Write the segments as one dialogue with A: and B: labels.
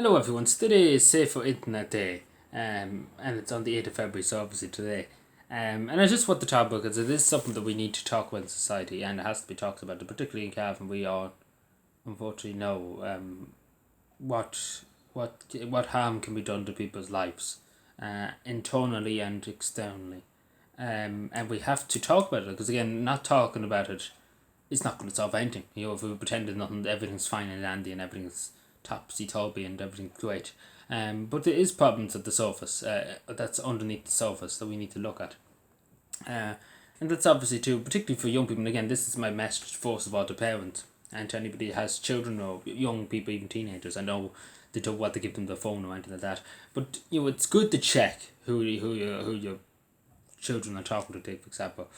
A: Hello everyone, so today is Safer Internet Day, and it's on the 8th of February, so obviously today. And I just want to talk about because it is something that we need to talk about in society, and it has to be talked about, particularly in Cavan. We all unfortunately know what what harm can be done to people's lives, internally and externally. And we have to talk about it because again, not talking about it it's not going to solve anything. You know, if we pretend that nothing, everything's fine and dandy and everything's topsy-turvy and everything's great. But there is problems at the surface, that's underneath the surface that we need to look at. Uh, and that's obviously too, particularly for young people. And again, this is my message first of all to parents and to anybody who has children or young people, even teenagers. I know they don't want to give them the phone or anything like that. But, you know, it's good to check who your children are talking to, take for example,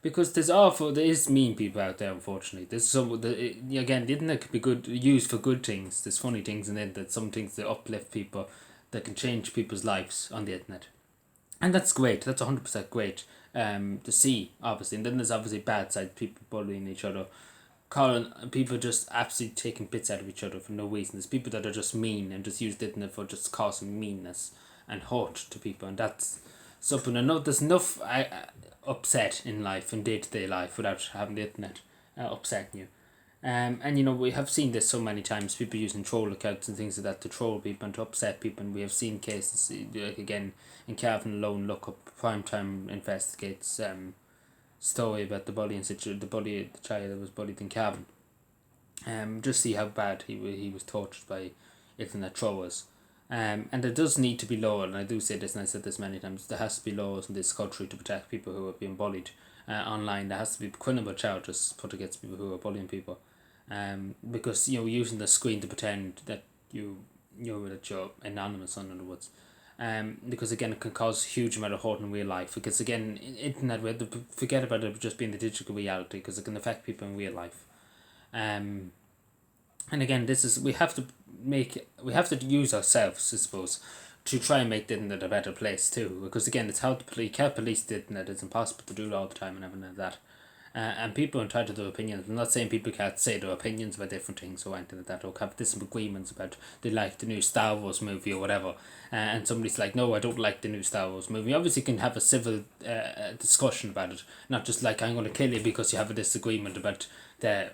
A: because there is mean people out there. Unfortunately, there's again, the internet can be good used for good things. There's funny things in it, that some things that uplift people, that can change people's lives on the internet, and that's great. That's 100% great. To see obviously, and then there's obviously bad side, people bullying each other, calling people just absolutely taking bits out of each other for no reason. There's people that are just mean and just use the internet for just causing meanness and hurt to people, and that's something. I know there's enough upset in life, in day to day life, without having the internet upsetting you. And you know, we have seen this so many times, people using troll accounts and things like that to troll people and to upset people, and we have seen cases, like again, in Cavan alone, look up Primetime investigates story about the bullying situation, the child that was bullied in Cavan. Just see how bad he was tortured by internet trollers. And there does need to be law, and I do say this, and I said this many times, there has to be laws in this country to protect people who are being bullied online. There has to be criminal charges put against people who are bullying people. Because, you know, using the screen to pretend that that you're anonymous, in other words. Because again, it can cause huge amount of hurt in real life. Because again, internet, we have to forget about it just being the digital reality, because it can affect people in real life. Um, and again, this is we have to use ourselves, I suppose, to try and make the internet a better place too. Because again, it's how to can't police the internet. It's impossible to do it all the time and everything like that. And people are entitled to their opinions. I'm not saying people can't say their opinions about different things or anything like that, or have disagreements about they like the new Star Wars movie or whatever. And somebody's like, no, I don't like the new Star Wars movie. Obviously, you can have a civil discussion about it, not just like I'm going to kill you because you have a disagreement about the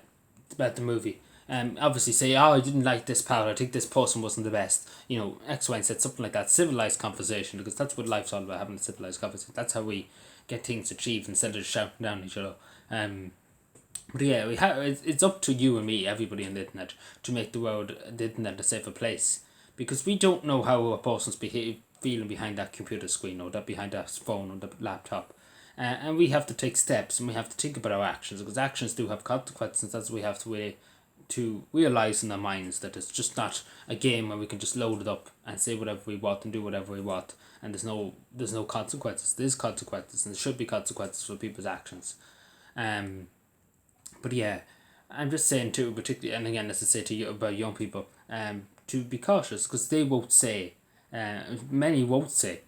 A: movie. Obviously say, oh, I didn't like this part, I think this person wasn't the best, you know, X, Y, and Z, something like that. Civilized conversation, because that's what life's all about, having a civilized conversation. That's how we get things achieved instead of shouting down at each other. But yeah, it's up to you and me, everybody on the internet, to make the internet a safer place. Because we don't know how a person's feeling behind that computer screen, or that behind that phone or the laptop. And we have to take steps, and we have to think about our actions, because actions do have consequences. That's what we have to realize in our minds, that it's just not a game where we can just load it up and say whatever we want and do whatever we want, and there's no consequences. There's consequences, and there should be consequences for people's actions. But yeah, I'm just saying too, particularly, and again, as I say to you about young people, to be cautious, because they won't say, many won't say,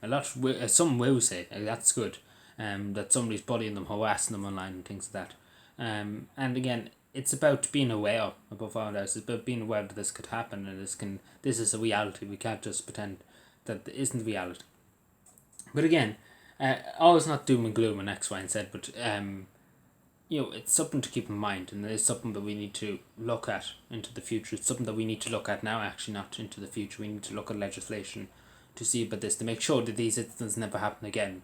A: some will say, that's good, that somebody's bullying them, harassing them online and things like that. And again, it's about being aware above all else. It's about being aware that this could happen, and this is a reality. We can't just pretend that it isn't reality. But again, always not doom and gloom and X, Y, and Z, but you know, it's something to keep in mind, and it's something that we need to look at into the future. It's something that we need to look at now, actually, not into the future. We need to look at legislation to see about this, to make sure that these incidents never happen again,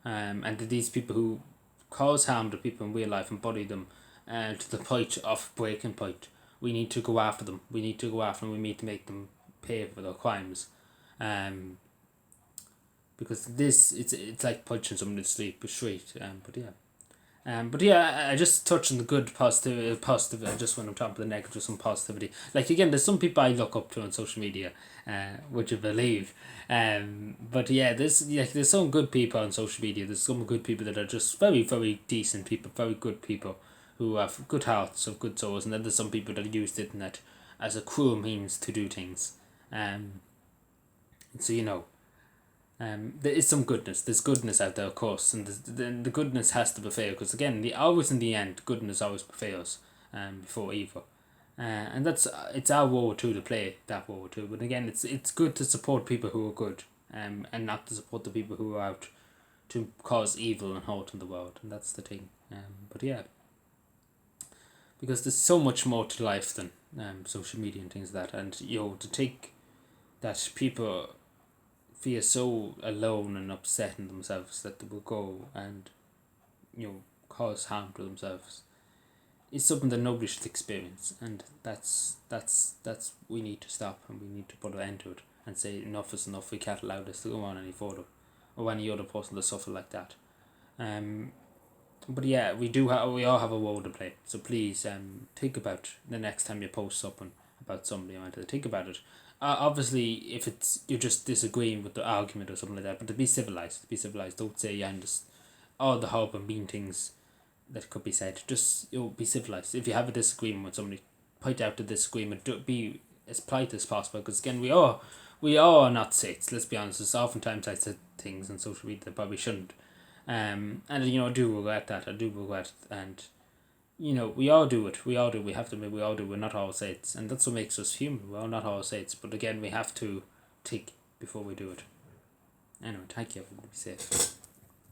A: and that these people who cause harm to people in real life and bully them to the point of breaking point, we need to go after them. We need to go after them. We need to make them pay for their crimes. Because it's like punching someone in the street. But yeah, I just touched on the good, positive. Just when I'm talking about the negative, some positivity. Like again, there's some people I look up to on social media, would you believe? But yeah, there's some good people on social media. There's some good people that are just very, very decent people, very good people who have good hearts, of good souls, and then there's some people that use the internet as a cruel means to do things. So you know, there is some goodness. There's goodness out there, of course, and the goodness has to prevail, because again, always in the end, goodness always prevails before evil. And it's our role too to play that role too. But again, it's good to support people who are good, and not to support the people who are out to cause evil and hurt in the world. And that's the thing. But yeah, because there's so much more to life than social media and things like that. And to take that people feel so alone and upset in themselves that they will go and cause harm to themselves is something that nobody should experience, and that's we need to stop, and we need to put an end to it and say enough is enough. We can't allow this to go on any further, or any other person to suffer like that. But yeah, we all have a role to play. So please think about the next time you post something about somebody. I want to think about it. Obviously, if it's you're just disagreeing with the argument or something like that, but to be civilized, Don't say and just all the horrible mean things that could be said. Just be civilized. If you have a disagreement with somebody, point out the disagreement. Be as polite as possible. Because again, we all are not saints. Let's be honest. It's oftentimes I said things on social media that probably shouldn't. And I do regret that. I do regret it. And we all do it. We all do. We have to admit we all do. We're not all saints, and that's what makes us human. We're not all saints. But again, we have to think before we do it. Anyway, thank you. Everybody. Be safe.